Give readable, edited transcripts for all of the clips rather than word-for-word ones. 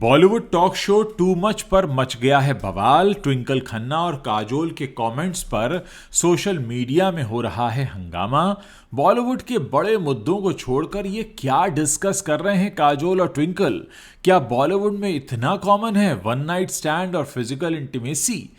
Bollywood talk show too much पर much गया है बवाल। ट्विंकल खन्ना और काजोल के कमेंट्स पर सोशल मीडिया में हो रहा है हंगामा। बॉलीवुड के बड़े मुद्दों को छोड़कर ये क्या डिस्कस कर रहे हैं काजोल और ट्विंकल? क्या बॉलीवुड में इतना कॉमन है वन नाइट स्टैंड और फिजिकल इंटीमेसी?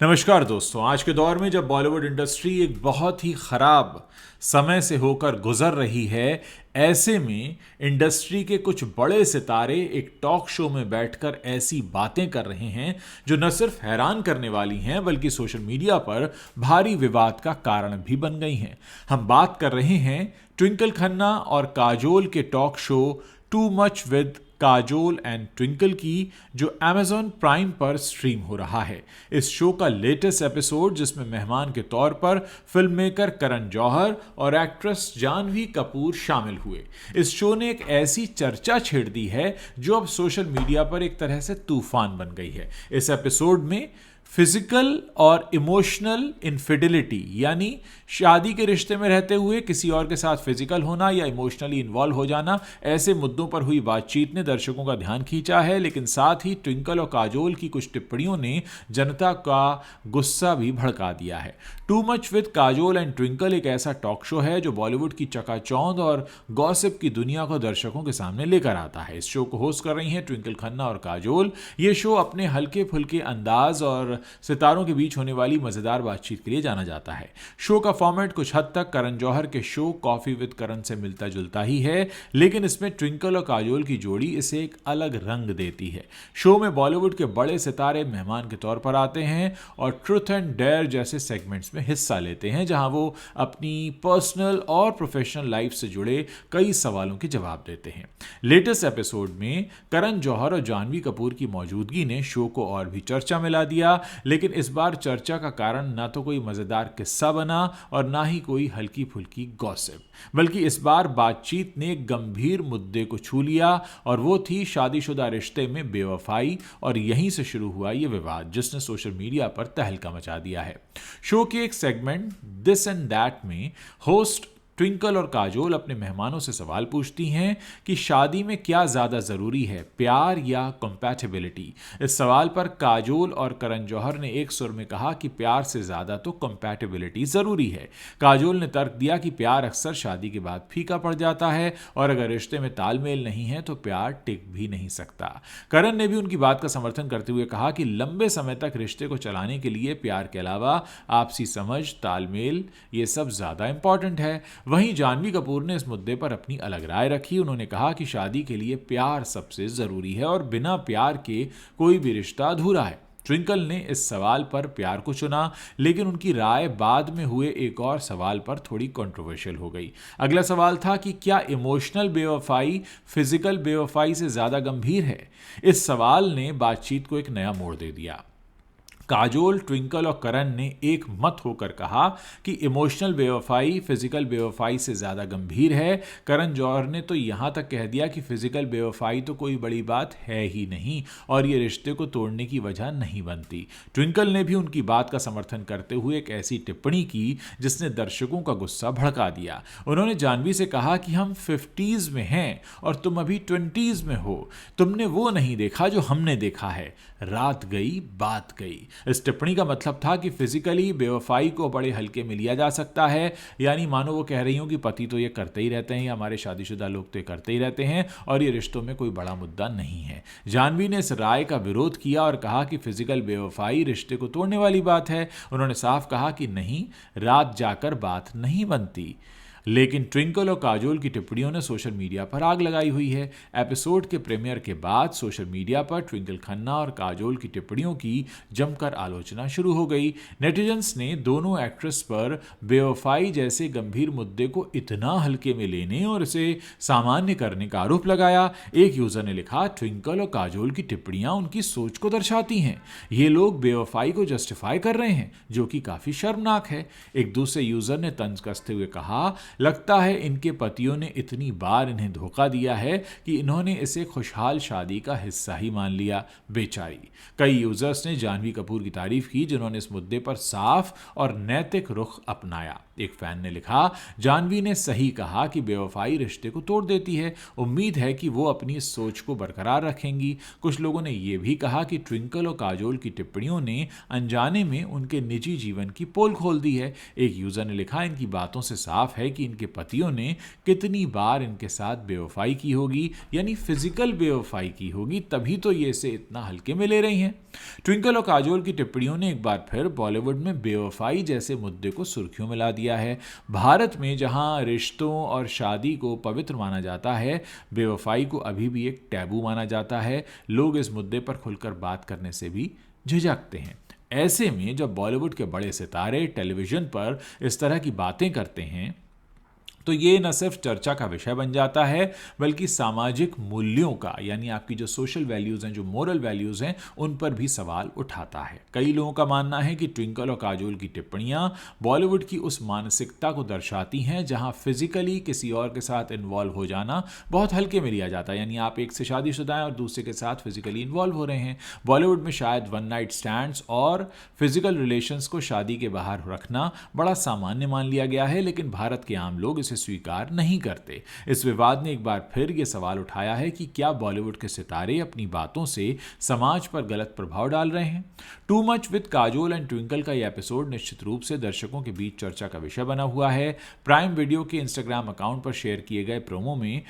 नमस्कार दोस्तों, आज के दौर में जब बॉलीवुड इंडस्ट्री एक बहुत ही खराब समय से होकर गुजर रही है, ऐसे में इंडस्ट्री के कुछ बड़े सितारे एक टॉक शो में बैठकर ऐसी बातें कर रहे हैं जो न सिर्फ हैरान करने वाली हैं बल्कि सोशल मीडिया पर भारी विवाद का कारण भी बन गई हैं। हम बात कर रहे हैं ट्विंकल खन्ना और काजोल के talk show too much with Kajol and twinkle की, जो Amazon प्राइम पर स्ट्रीम हो रहा है। इस शो का लेटेस्ट एपिसोड, जिसमें मेहमान के तौर पर फिल्म मेकर करण जौहर और एक्ट्रेस जानवी कपूर शामिल हुए। इस शो ने एक ऐसी चर्चा छेड़ दी है जो अब सोशल मीडिया पर एक तरह से तूफान बन गई है। इस एपिसोड में फिजिकल और इमोशनल इनफिडिलिटी, यानी शादी के रिश्ते में रहते हुए किसी और के साथ फिजिकल होना या इमोशनली इन्वॉल्व हो जाना, ऐसे मुद्दों पर हुई बातचीत ने दर्शकों का ध्यान खींचा है। लेकिन साथ ही ट्विंकल और काजोल की कुछ टिप्पणियों ने जनता का गुस्सा भी भड़का दिया है। Too much with Kajol and twinkle एक ऐसा टॉक शो है जो बॉलीवुड की चकाचौंध और गॉसिप की दुनिया को दर्शकों के सामने लेकर आता है। इस शो को होस्ट कर रही हैं ट्विंकल खन्ना और काजोल। ये शो अपने हल्के फुल्के अंदाज और सितारों के बीच होने वाली मजेदार बातचीत के लिए जाना जाता है। शो का फॉर्मेट कुछ हद तक करण जौहर के शो कॉफी विद करण से मिलता जुलता ही है, लेकिन इसमें ट्विंकल और काजोल की जोड़ी इसे एक अलग रंग देती है। शो में बॉलीवुड के बड़े सितारे मेहमान के तौर पर आते हैं और ट्रुथ एंड डेयर जैसे सेगमेंट्स में हिस्सा लेते हैं, जहां वो अपनी पर्सनल और प्रोफेशनल लाइफ से जुड़े कई सवालों के जवाब देते हैं। लेटेस्ट एपिसोड में करण जौहर और जानवी कपूर की मौजूदगी ने शो को और भी चर्चा में ला दिया, लेकिन इस बार चर्चा का कारण ना तो कोई मजेदार किस्सा बना और ना ही कोई हल्की फुल्की गॉसिप, बल्कि इस बार बातचीत ने एक गंभीर मुद्दे को छू लिया और वो थी शादीशुदा रिश्ते में बेवफाई। और यहीं से शुरू हुआ ये विवाद, जिसने सोशल मीडिया पर तहलका मचा दिया है। शो के एक सेगमेंट दिस एंड दैट में होस्ट ट्विंकल और काजोल अपने मेहमानों से सवाल पूछती हैं कि शादी में क्या ज़्यादा ज़रूरी है, प्यार या कंपैटिबिलिटी। इस सवाल पर काजोल और करण जौहर ने एक सुर में कहा कि प्यार से ज़्यादा तो कंपैटिबिलिटी ज़रूरी है। काजोल ने तर्क दिया कि प्यार अक्सर शादी के बाद फीका पड़ जाता है और अगर रिश्ते में तालमेल नहीं है तो प्यार टिक भी नहीं सकता। करण ने भी उनकी बात का समर्थन करते हुए कहा कि लंबे समय तक रिश्ते को चलाने के लिए प्यार के अलावा आपसी समझ, तालमेल, ये सब ज़्यादा इंपॉर्टेंट है। वहीं जानवी कपूर ने इस मुद्दे पर अपनी अलग राय रखी। उन्होंने कहा कि शादी के लिए प्यार सबसे जरूरी है और बिना प्यार के कोई भी रिश्ता अधूरा है। ट्विंकल ने इस सवाल पर प्यार को चुना, लेकिन उनकी राय बाद में हुए एक और सवाल पर थोड़ी कंट्रोवर्शियल हो गई। अगला सवाल था कि क्या इमोशनल बेवफाई फिजिकल बेवफाई से ज्यादा गंभीर है। इस सवाल ने बातचीत को एक नया मोड़ दे दिया। काजोल, ट्विंकल और करण ने एक मत होकर कहा कि इमोशनल बेवफाई फिजिकल बेवफाई से ज़्यादा गंभीर है। करण जौहर ने तो यहाँ तक कह दिया कि फिजिकल बेवफाई तो कोई बड़ी बात है ही नहीं और ये रिश्ते को तोड़ने की वजह नहीं बनती। ट्विंकल ने भी उनकी बात का समर्थन करते हुए एक ऐसी टिप्पणी की जिसने दर्शकों का गुस्सा भड़का दिया। उन्होंने जानवी से कहा कि हम 50s में हैं और तुम अभी 20s में हो, तुमने वो नहीं देखा जो हमने देखा है। रात गई बात गई। इस टिप्पणी का मतलब था कि फिजिकली बेवफाई को बड़े हल्के में लिया जा सकता है, यानी मानो वो कह रही हूं कि पति तो ये करते ही रहते हैं या हमारे शादीशुदा लोग तो ये करते ही रहते हैं और ये रिश्तों में कोई बड़ा मुद्दा नहीं है। जानवी ने इस राय का विरोध किया और कहा कि फिजिकल बेवफाई रिश्ते को तोड़ने वाली बात है। उन्होंने साफ कहा कि नहीं, रात जाकर बात नहीं बनती। लेकिन ट्विंकल और काजोल की टिप्पणियों ने सोशल मीडिया पर आग लगाई हुई है। एपिसोड के प्रीमियर के बाद सोशल मीडिया पर ट्विंकल खन्ना और काजोल की टिप्पणियों की जमकर आलोचना शुरू हो गई। नेटिजन्स ने दोनों एक्ट्रेस पर बेवफाई जैसे गंभीर मुद्दे को इतना हल्के में लेने और इसे सामान्य करने का आरोप लगाया। एक यूजर ने लिखा, ट्विंकल और काजोल की टिप्पणियां उनकी सोच को दर्शाती हैं। ये लोग बेवफाई को जस्टिफाई कर रहे हैं, जो कि काफी शर्मनाक है। एक दूसरे यूजर ने तंज कसते हुए कहा, लगता है इनके पतियों ने इतनी बार इन्हें धोखा दिया है कि इन्होंने इसे खुशहाल शादी का हिस्सा ही मान लिया। बेचारी। कई यूजर्स ने जाह्नवी कपूर की तारीफ की, जिन्होंने इस मुद्दे पर साफ और नैतिक रुख अपनाया। एक फैन ने लिखा, जाह्नवी ने सही कहा कि बेवफाई रिश्ते को तोड़ देती है। उम्मीद है कि वो अपनी सोच को बरकरार रखेंगी। कुछ लोगों ने यह भी कहा कि ट्विंकल और काजोल की टिप्पणियों ने अनजाने में उनके निजी जीवन की पोल खोल दी है। एक यूजर ने लिखा, इनकी बातों से साफ है कि इनके पतियों ने कितनी बार इनके साथ बेवफाई की होगी, यानी फिजिकल बेवफाई की होगी, तभी तो ये इसे इतना हल्के में ले रही हैं। ट्विंकल और काजोल की टिप्पणियों ने एक बार फिर बॉलीवुड में बेवफाई जैसे मुद्दे को सुर्खियों में ला दिया है। भारत में जहां रिश्तों और शादी को पवित्र माना जाता है, बेवफाई को अभी भी एक टैबू माना जाता है। लोग इस मुद्दे पर खुलकर बात करने से भी झिझकते हैं। ऐसे में जब बॉलीवुड के बड़े सितारे टेलीविजन पर इस तरह की बातें करते हैं तो ये न सिर्फ चर्चा का विषय बन जाता है, बल्कि सामाजिक मूल्यों का, यानी आपकी जो सोशल वैल्यूज हैं, जो मोरल वैल्यूज हैं, उन पर भी सवाल उठाता है। कई लोगों का मानना है कि ट्विंकल और काजोल की टिप्पणियां बॉलीवुड की उस मानसिकता को दर्शाती हैं जहां फिजिकली किसी और के साथ इन्वॉल्व हो जाना बहुत हल्के में लिया जाता है। यानी आप एक से शादीशुदा हैं और दूसरे के साथ फिजिकली इन्वॉल्व हो रहे हैं। बॉलीवुड में शायद वन नाइट स्टैंड्स और फिजिकल रिलेशंस को शादी के बाहर रखना बड़ा सामान्य मान लिया गया है, लेकिन भारत के आम लोग इसे स्वीकार नहीं करते। इस विवाद ने एक बार फिर यह सवाल उठाया है कि क्या बॉलीवुड के सितारे अपनी बातों से समाज पर गलत प्रभाव डाल रहे हैं। Too much with Kajol and twinkle का यह एपिसोड निश्चित रूप से दर्शकों के बीच चर्चा का विषय बना हुआ है। प्राइम वीडियो के इंस्टाग्राम अकाउंट पर शेयर किए गए प्रोमो में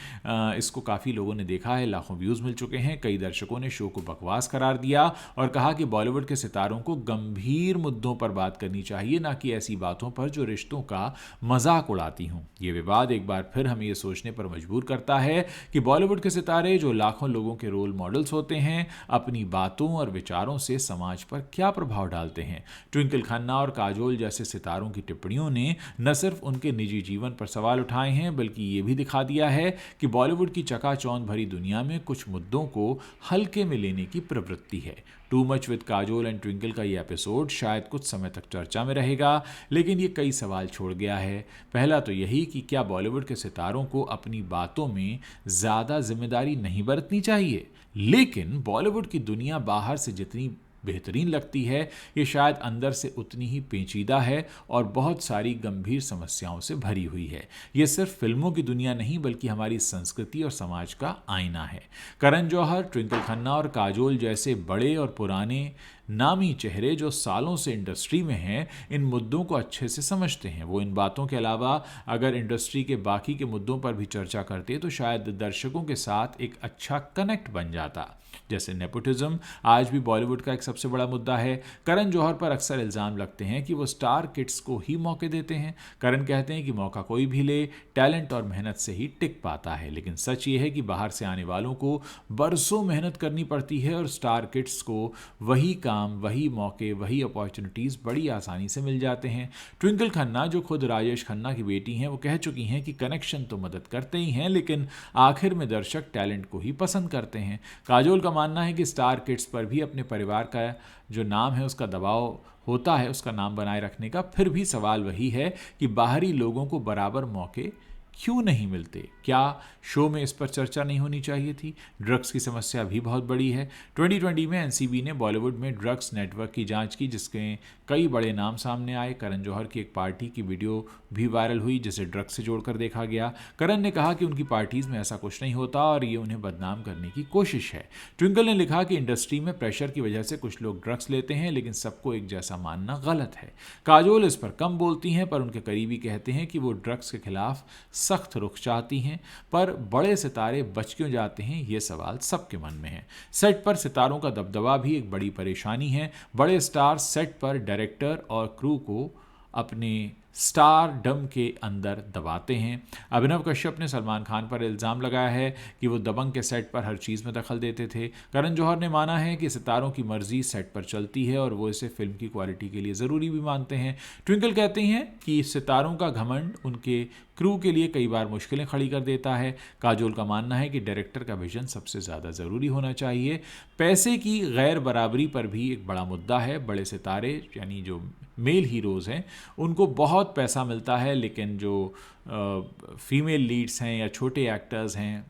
इसको काफी लोगों ने देखा है, लाखों व्यूज मिल चुके हैं। कई दर्शकों ने शो को बकवास करार दिया और कहा कि बॉलीवुड के सितारों को गंभीर मुद्दों पर बात करनी चाहिए, ना कि ऐसी बातों पर जो रिश्तों का मजाक उड़ाती हूं। यह विवाद एक बार फिर हमें यह सोचने पर मजबूर करता है कि बॉलीवुड के सितारे, जो लाखों लोगों के रोल मॉडल्स होते हैं, अपनी बातों और विचारों से समाज पर क्या प्रभाव डालते हैं। ट्विंकल खन्ना और काजोल जैसे सितारों की टिप्पणियों ने न सिर्फ उनके निजी जीवन पर सवाल उठाए हैं, बल्कि यह भी दिखा दिया है कि बॉलीवुड की चकाचौंध भरी दुनिया में कुछ मुद्दों को हल्के में लेने की प्रवृत्ति है। Too much with Kajol and twinkle का ये एपिसोड शायद कुछ समय तक चर्चा में रहेगा, लेकिन ये कई सवाल छोड़ गया है। पहला तो यही कि क्या बॉलीवुड के सितारों को अपनी बातों में ज़्यादा जिम्मेदारी नहीं बरतनी चाहिए, लेकिन बॉलीवुड की दुनिया बाहर से जितनी बेहतरीन लगती है, ये शायद अंदर से उतनी ही पेचीदा है और बहुत सारी गंभीर समस्याओं से भरी हुई है। ये सिर्फ फिल्मों की दुनिया नहीं, बल्कि हमारी संस्कृति और समाज का आईना है। करण जौहर, ट्विंकल खन्ना और काजोल जैसे बड़े और पुराने नामी चेहरे जो सालों से इंडस्ट्री में हैं, इन मुद्दों को अच्छे से समझते हैं। वो इन बातों के अलावा अगर इंडस्ट्री के बाकी के मुद्दों पर भी चर्चा करते तो शायद दर्शकों के साथ एक अच्छा कनेक्ट बन जाता। जैसे नेपोटिज्म आज भी बॉलीवुड का एक सबसे बड़ा मुद्दा है। करण जौहर पर अक्सर इल्ज़ाम लगते हैं कि वो स्टार किड्स को ही मौके देते हैं। करण कहते हैं कि मौका कोई भी ले, टैलेंट और मेहनत से ही टिक पाता है, लेकिन सच ये है कि बाहर से आने वालों को बरसों मेहनत करनी पड़ती है और स्टार किड्स को वही काम, वही मौके, वही अपॉर्चुनिटीज़ बड़ी आसानी से मिल जाते हैं। ट्विंकल खन्ना, जो खुद राजेश खन्ना की बेटी हैं, वो कह चुकी हैं कि कनेक्शन तो मदद करते ही हैं, लेकिन आखिर में दर्शक टैलेंट को ही पसंद करते हैं। काजोल का मानना है कि स्टार किड्स पर भी अपने परिवार का जो नाम है उसका दबाव होता है, उसका नाम बनाए रखने का। फिर भी सवाल वही है कि बाहरी लोगों को बराबर मौके क्यों नहीं मिलते। क्या शो में इस पर चर्चा नहीं होनी चाहिए थी। ड्रग्स की समस्या भी बहुत बड़ी है। 2020 में एनसीबी ने बॉलीवुड में ड्रग्स नेटवर्क की जांच की, जिसके कई बड़े नाम सामने आए। करण जौहर की एक पार्टी की वीडियो भी वायरल हुई जिसे ड्रग्स से जोड़कर देखा गया। करण ने कहा कि उनकी पार्टीज में ऐसा कुछ नहीं होता और ये उन्हें बदनाम करने की कोशिश है। ट्विंकल ने लिखा कि इंडस्ट्री में प्रेशर की वजह से कुछ लोग ड्रग्स लेते हैं, लेकिन सबको एक जैसा मानना गलत है। काजोल इस पर कम बोलती हैं, पर उनके करीबी कहते हैं कि वो ड्रग्स के खिलाफ सख्त रुख चाहती हैं। पर बड़े सितारे बच क्यों जाते हैं, ये सवाल सबके मन में है। सेट पर सितारों का दबदबा भी एक बड़ी परेशानी है। बड़े स्टार सेट पर डायरेक्टर और क्रू को अपने स्टार डम के अंदर दबाते हैं। अभिनव कश्यप ने सलमान खान पर इल्ज़ाम लगाया है कि वो दबंग के सेट पर हर चीज़ में दखल देते थे। करण जौहर ने माना है कि सितारों की मर्जी सेट पर चलती है और वो इसे फिल्म की क्वालिटी के लिए ज़रूरी भी मानते हैं। ट्विंकल कहते हैं कि सितारों का घमंड उनके क्रू के लिए कई बार मुश्किलें खड़ी कर देता है। काजोल का मानना है कि डायरेक्टर का विजन सबसे ज़्यादा ज़रूरी होना चाहिए। पैसे की गैर बराबरी पर भी एक बड़ा मुद्दा है। बड़े सितारे यानी जो मेल हीरोज़ हैं उनको बहुत पैसा मिलता है, लेकिन जो फीमेल लीड्स हैं या छोटे एक्टर्स हैं,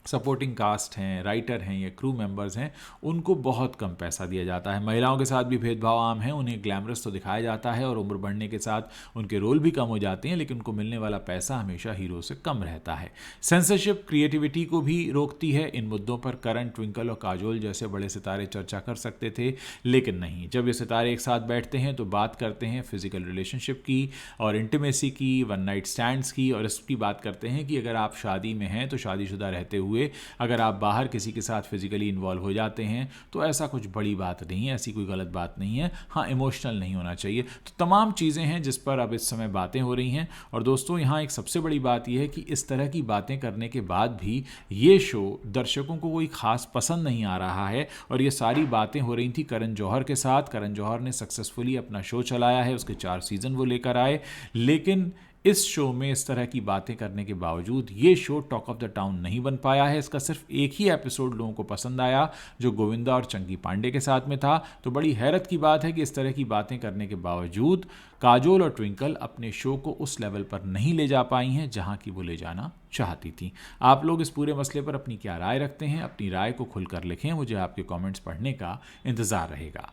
सपोर्टिंग कास्ट हैं, राइटर हैं या क्रू मेंबर्स हैं, उनको बहुत कम पैसा दिया जाता है। महिलाओं के साथ भी भेदभाव आम है, उन्हें ग्लैमरस तो दिखाया जाता है और उम्र बढ़ने के साथ उनके रोल भी कम हो जाते हैं, लेकिन उनको मिलने वाला पैसा हमेशा हीरो से कम रहता है। सेंसरशिप क्रिएटिविटी को भी रोकती है। इन मुद्दों पर करण, ट्विंकल और काजोल जैसे बड़े सितारे चर्चा कर सकते थे, लेकिन नहीं। जब ये सितारे एक साथ बैठते हैं तो बात करते हैं फिजिकल रिलेशनशिप की और इंटीमेसी की, वन नाइट स्टैंड्स की, और इसकी बात करते हैं कि अगर आप शादी में हैं तो शादीशुदा रहते हुए अगर आप बाहर किसी के साथ फिजिकली इन्वॉल्व हो जाते हैं तो ऐसा कुछ बड़ी बात नहीं है, ऐसी कोई गलत बात नहीं है। हाँ, इमोशनल नहीं होना चाहिए। तो तमाम चीज़ें हैं जिस पर अब इस समय बातें हो रही हैं। और दोस्तों, यहाँ एक सबसे बड़ी बात यह है कि इस तरह की बातें करने के बाद भी ये शो दर्शकों को कोई खास पसंद नहीं आ रहा है। और ये सारी बातें हो रही थी करण जौहर के साथ। करण जौहर ने सक्सेसफुली अपना शो चलाया है, उसके 4 सीज़न वो लेकर आए, लेकिन इस शो में इस तरह की बातें करने के बावजूद ये show talk of the town नहीं बन पाया है। इसका सिर्फ एक ही एपिसोड लोगों को पसंद आया, जो गोविंदा और चंकी पांडे के साथ में था। तो बड़ी हैरत की बात है कि इस तरह की बातें करने के बावजूद काजोल और ट्विंकल अपने शो को उस लेवल पर नहीं ले जा पाई हैं जहां की वो ले जाना चाहती थी। आप लोग इस पूरे मसले पर अपनी क्या राय रखते हैं? अपनी राय को खुलकर लिखें, मुझे आपके कमेंट्स पढ़ने का इंतज़ार रहेगा।